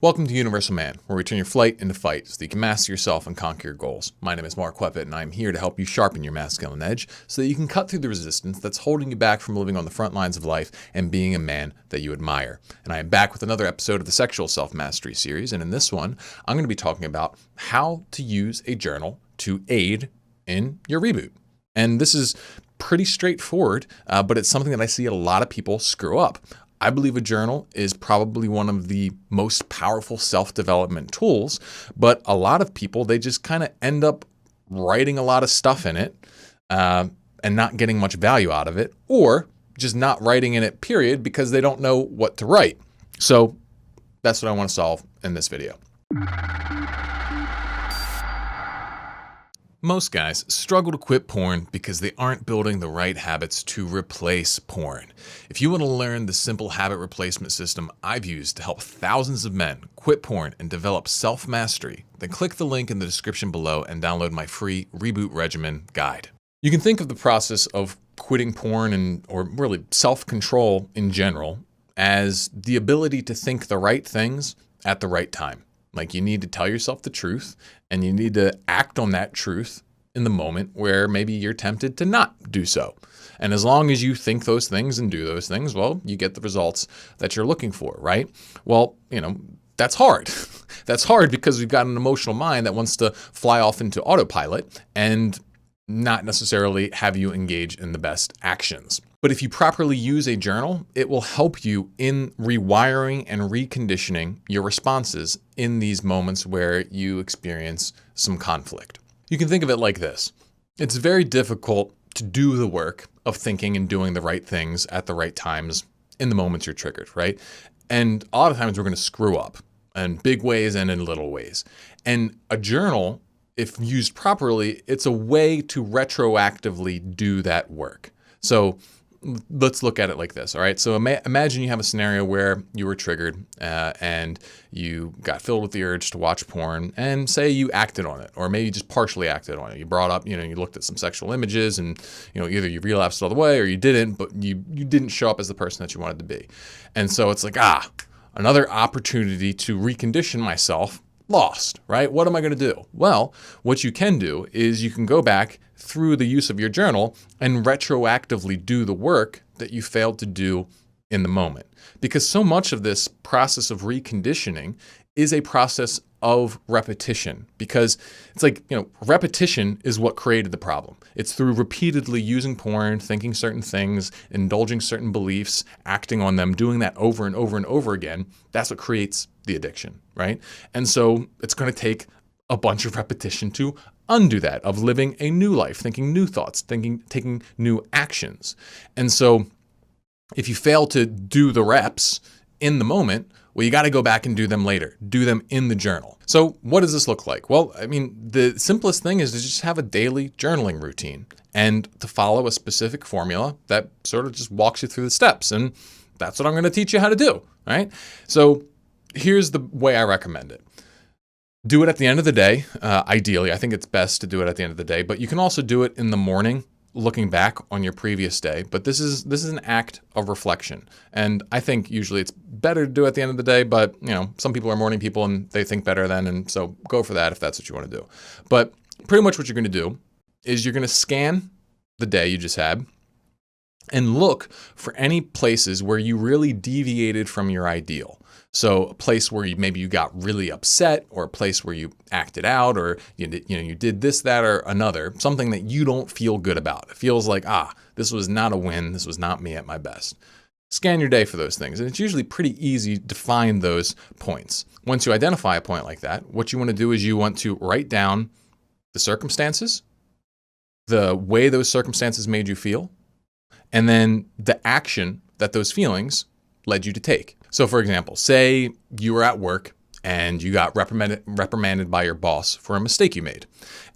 Welcome to Universal Man, where we turn your flight into fight so that you can master yourself and conquer your goals. My name is Mark Weppett, and I'm here to help you sharpen your masculine edge so that you can cut through the resistance that's holding you back from living on the front lines of life and being a man that you admire. And I am back with another episode of the Sexual Self-Mastery series, and in this one, I'm going to be talking about how to use a journal to aid in your reboot. And this is pretty straightforward, but it's something that I see a lot of people screw up. I believe a journal is probably one of the most powerful self-development tools, but a lot of people, they just kind of end up writing a lot of stuff in it and not getting much value out of it, or just not writing in it, period, because they don't know what to write. So that's what I want to solve in this video. Most guys struggle to quit porn because they aren't building the right habits to replace porn. If you want to learn the simple habit replacement system I've used to help thousands of men quit porn and develop self-mastery, then click the link in the description below and download my free Reboot Regimen guide. You can think of the process of quitting porn or really self-control in general as the ability to think the right things at the right time. Like, you need to tell yourself the truth and you need to act on that truth in the moment where maybe you're tempted to not do so. And as long as you think those things and do those things, well, you get the results that you're looking for, right? Well, that's hard. That's hard because we've got an emotional mind that wants to fly off into autopilot and not necessarily have you engage in the best actions. But if you properly use a journal, it will help you in rewiring and reconditioning your responses in these moments where you experience some conflict. You can think of it like this. It's very difficult to do the work of thinking and doing the right things at the right times in the moments you're triggered, right? And a lot of times we're going to screw up in big ways and in little ways. And a journal, if used properly, it's a way to retroactively do that work. So let's look at it like this, all right? So imagine you have a scenario where you were triggered and you got filled with the urge to watch porn, and say you acted on it, or maybe you just partially acted on it. You brought up, you looked at some sexual images and, either you relapsed all the way or you didn't, but you didn't show up as the person that you wanted to be. And so it's like, another opportunity to recondition myself lost, right? What am I going to do? Well, what you can do is you can go back through the use of your journal and retroactively do the work that you failed to do in the moment. Because so much of this process of reconditioning is a process of repetition, because it's like, repetition is what created the problem. It's through repeatedly using porn, thinking certain things, indulging certain beliefs, acting on them, doing that over and over and over again. That's what creates the addiction, right? And so it's going to take a bunch of repetition to undo that, of living a new life, thinking new thoughts, taking new actions. And so if you fail to do the reps in the moment, well, you got to go back and do them later. Do them in the journal. So what does this look like? Well, the simplest thing is to just have a daily journaling routine and to follow a specific formula that sort of just walks you through the steps. And that's what I'm going to teach you how to do, right? So here's the way I recommend it. Do it at the end of the day. Ideally, I think it's best to do it at the end of the day, but you can also do it in the morning, looking back on your previous day. But this is an act of reflection. And I think usually it's better to do it at the end of the day, but some people are morning people and they think better then. And so go for that if that's what you want to do. But pretty much what you're going to do is you're going to scan the day you just had and look for any places where you really deviated from your ideal. So a place where maybe you got really upset, or a place where you acted out, or you did this, that, or another, something that you don't feel good about. It feels like, this was not a win. This was not me at my best. Scan your day for those things. And it's usually pretty easy to find those points. Once you identify a point like that, what you want to do is you want to write down the circumstances, the way those circumstances made you feel, and then the action that those feelings led you to take. So for example, say you were at work and you got reprimanded by your boss for a mistake you made.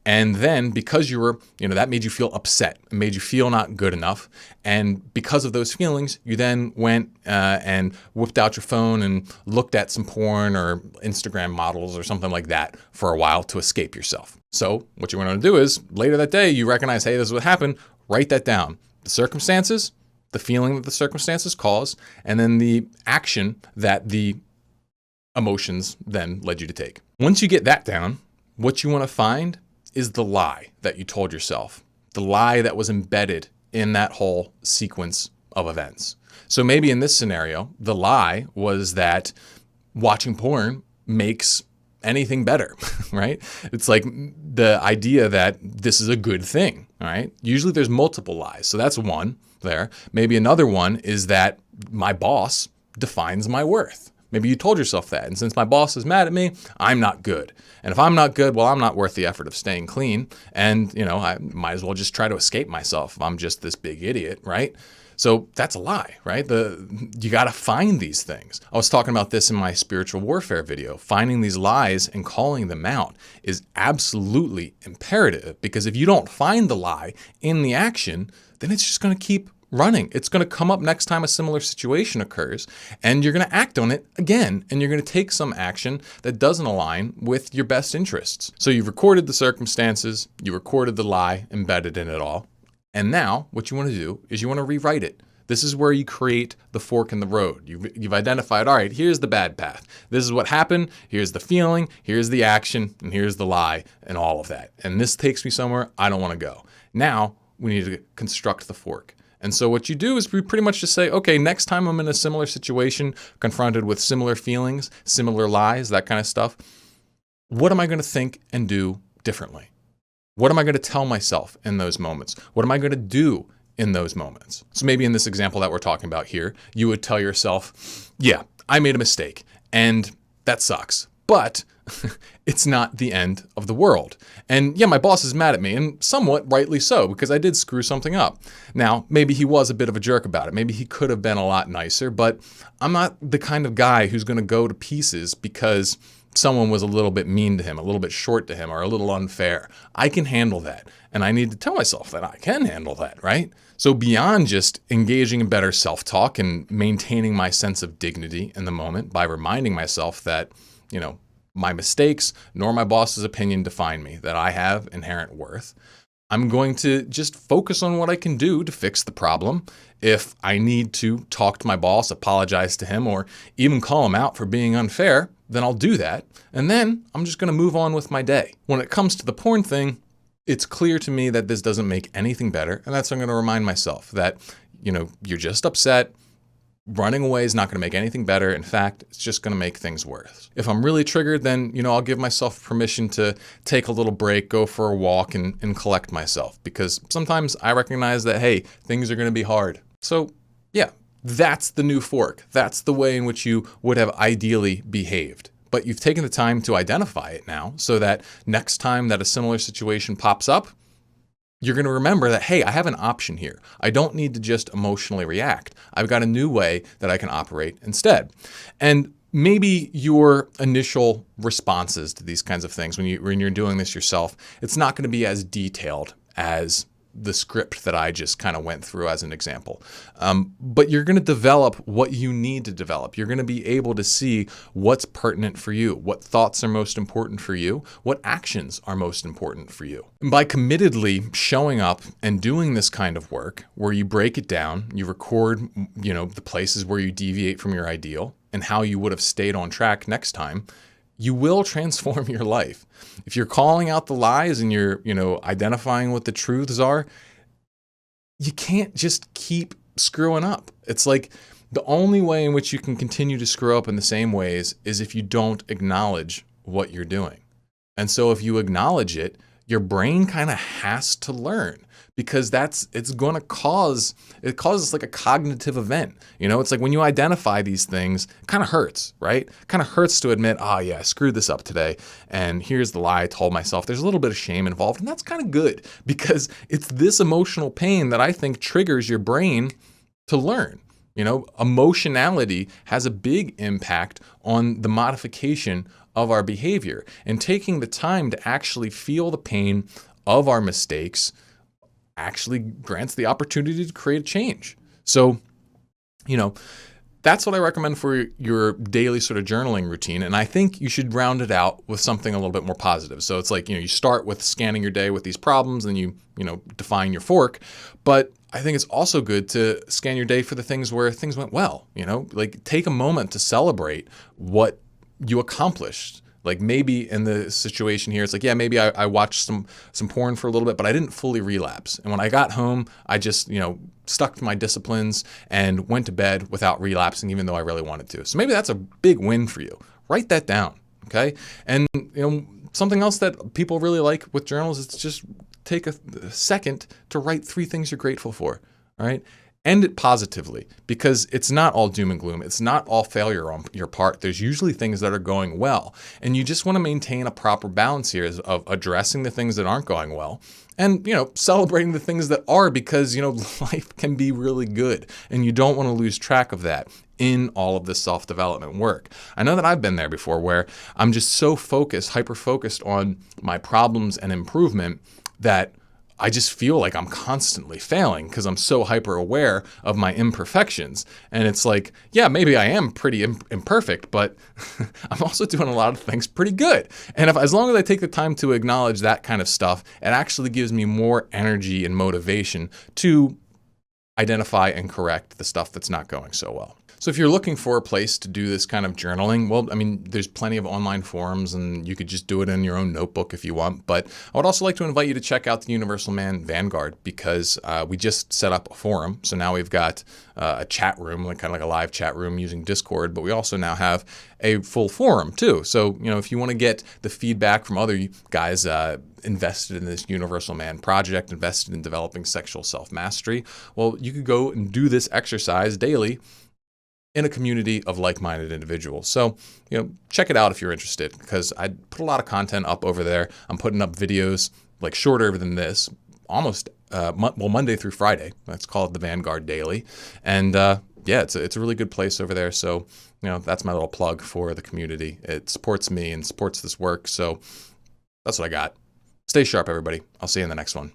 And then because you were, that made you feel upset, it made you feel not good enough. And because of those feelings, you then went and whipped out your phone and looked at some porn or Instagram models or something like that for a while to escape yourself. So what you want to do is later that day, you recognize, hey, this is what happened. Write that down. The circumstances, the feeling that the circumstances cause, and then the action that the emotions then led you to take. Once you get that down, what you want to find is the lie that you told yourself, the lie that was embedded in that whole sequence of events. So maybe in this scenario, the lie was that watching porn makes anything better, right? It's like the idea that this is a good thing, right? Usually there's multiple lies. So that's one there. Maybe another one is that my boss defines my worth. Maybe you told yourself that. And since my boss is mad at me, I'm not good. And if I'm not good, well, I'm not worth the effort of staying clean. And, I might as well just try to escape myself if I'm just this big idiot, right? So that's a lie, right? You got to find these things. I was talking about this in my spiritual warfare video. Finding these lies and calling them out is absolutely imperative, because if you don't find the lie in the action, then it's just going to keep running. It's going to come up next time a similar situation occurs, and you're going to act on it again, and you're going to take some action that doesn't align with your best interests. So you've recorded the circumstances, you recorded the lie embedded in it all, and now what you want to do is you want to rewrite it. This is where you create the fork in the road. You've identified, all right, here's the bad path. This is what happened. Here's the feeling. Here's the action. And here's the lie and all of that. And this takes me somewhere I don't want to go. Now we need to construct the fork. And so what you do is pretty much just say, okay, next time I'm in a similar situation, confronted with similar feelings, similar lies, that kind of stuff, what am I going to think and do differently? What am I going to tell myself in those moments? What am I going to do in those moments? So maybe in this example that we're talking about here, you would tell yourself, yeah, I made a mistake and that sucks, but it's not the end of the world. And yeah, my boss is mad at me, and somewhat rightly so, because I did screw something up. Now, maybe he was a bit of a jerk about it. Maybe he could have been a lot nicer, but I'm not the kind of guy who's going to go to pieces because someone was a little bit mean to him, a little bit short to him, or a little unfair. I can handle that. And I need to tell myself that I can handle that, right? So beyond just engaging in better self-talk and maintaining my sense of dignity in the moment by reminding myself that, my mistakes nor my boss's opinion define me, that I have inherent worth, I'm going to just focus on what I can do to fix the problem. If I need to talk to my boss, apologize to him, or even call him out for being unfair, then I'll do that. And then I'm just going to move on with my day. When it comes to the porn thing, it's clear to me that this doesn't make anything better. And that's what I'm going to remind myself that, you're just upset. Running away is not going to make anything better. In fact, it's just going to make things worse. If I'm really triggered, then, I'll give myself permission to take a little break, go for a walk, and collect myself. Because sometimes I recognize that, hey, things are going to be hard. So, yeah, that's the new fork. That's the way in which you would have ideally behaved. But you've taken the time to identify it now, so that next time that a similar situation pops up, you're going to remember that, hey, I have an option here. I don't need to just emotionally react. I've got a new way that I can operate instead. And maybe your initial responses to these kinds of things, when you're doing this yourself, it's not going to be as detailed as the script that I just kind of went through as an example. But you're going to develop what you need to develop. You're going to be able to see what's pertinent for you, what thoughts are most important for you, what actions are most important for you. And by committedly showing up and doing this kind of work, where you break it down, you record, the places where you deviate from your ideal and how you would have stayed on track next time, you will transform your life. If you're calling out the lies and you're, identifying what the truths are, you can't just keep screwing up. It's like the only way in which you can continue to screw up in the same ways is if you don't acknowledge what you're doing. And so if you acknowledge it, your brain kind of has to learn, because it's going to causes like a cognitive event. It's like when you identify these things, it kind of hurts, right? It kind of hurts to admit, oh yeah, I screwed this up today. And here's the lie I told myself. There's a little bit of shame involved. And that's kind of good, because it's this emotional pain that I think triggers your brain to learn. Emotionality has a big impact on the modification of our behavior, and taking the time to actually feel the pain of our mistakes actually grants the opportunity to create a change. So, that's what I recommend for your daily sort of journaling routine. And I think you should round it out with something a little bit more positive. So it's like, you start with scanning your day with these problems, and you define your fork. But I think it's also good to scan your day for the things where things went well, like take a moment to celebrate what you accomplished. Like maybe in the situation here, it's like, yeah, maybe I watched some porn for a little bit, but I didn't fully relapse. And when I got home, I just, stuck to my disciplines and went to bed without relapsing, even though I really wanted to. So maybe that's a big win for you. Write that down. Okay. And, something else that people really like with journals is to just take a second to write 3 things you're grateful for. All right. End it positively, because it's not all doom and gloom. It's not all failure on your part. There's usually things that are going well. And you just want to maintain a proper balance here of addressing the things that aren't going well and, celebrating the things that are, because, life can be really good and you don't want to lose track of that in all of this self-development work. I know that I've been there before, where I'm just so hyper-focused on my problems and improvement that I just feel like I'm constantly failing because I'm so hyper aware of my imperfections. And it's like, yeah, maybe I am pretty imperfect, but I'm also doing a lot of things pretty good. And as long as I take the time to acknowledge that kind of stuff, it actually gives me more energy and motivation to identify and correct the stuff that's not going so well. So if you're looking for a place to do this kind of journaling, well, there's plenty of online forums and you could just do it in your own notebook if you want. But I would also like to invite you to check out the Universal Man Vanguard, because we just set up a forum. So now we've got a chat room, kind of like a live chat room using Discord, but we also now have a full forum too. So, if you want to get the feedback from other guys invested in this Universal Man project, invested in developing sexual self-mastery, well, you could go and do this exercise daily in a community of like-minded individuals. So, check it out if you're interested, because I put a lot of content up over there. I'm putting up videos like shorter than this, almost Monday through Friday. That's called the Vanguard Daily. And it's a really good place over there. So, that's my little plug for the community. It supports me and supports this work. So that's what I got. Stay sharp, everybody. I'll see you in the next one.